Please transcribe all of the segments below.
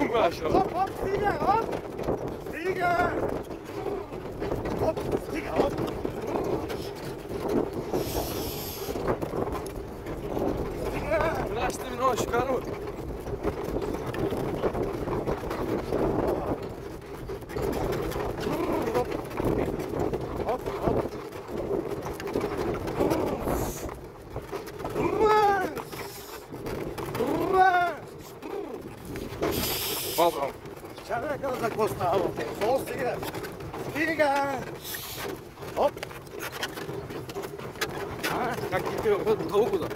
Maša. Hop, hop, stiga, hop! Stiga! Hop, stiga, hop! Stiga! Vraćate mi noć, Karol. Hop, hop! Dobro. Šta rekao za postavo? Sol stiga! Stiga! Hop! Как ти пива дълго да?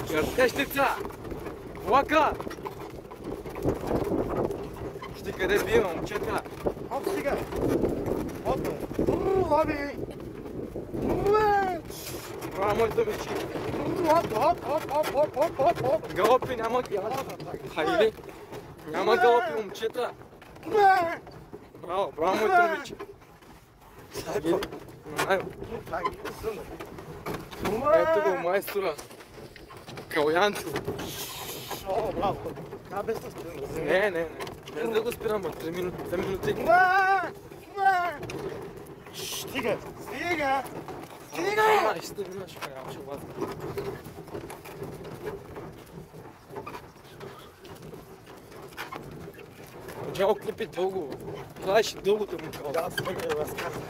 Чертещица! Влака! Ще къде бива, момчета? Хоп, стига! Хоп! Лови! Това е моята вечи. Хоп, хоп, хоп, хоп, хоп, хоп, хоп, хоп! Галопи няма... Хайде! Няма галопи, момчета! Браво, браво, моята момиче! Ето го майстора. Калянцо. О, браво! Как без да спирам? Не. Без да го спирам, 3 минути, 2 минути. Стига! Стига! Стига! Ще имаш ще вас. Джао клипи дълго. Знаеш дългото му кал. Да, стига, разказвам.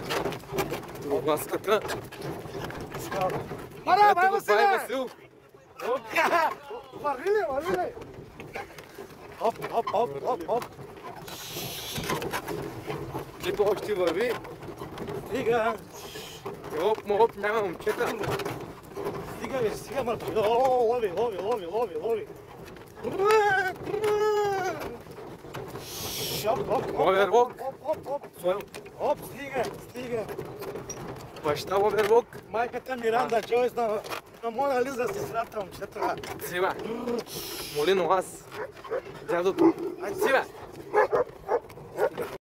Ласката. Мара, Ето бай, го прави Василе! Васил. Върви! Хоп, хоп, хоп, хоп, хоп! Клипа още върви. Стига! Моп, няма момчета. Стига, Марко! Лови! Оверлок. Хоп, стига! Баща оверлок. Майката Миранда Джойс на Мона Лиза, сестрата, момчета. Сива. Молино аз. Дядото. Сива.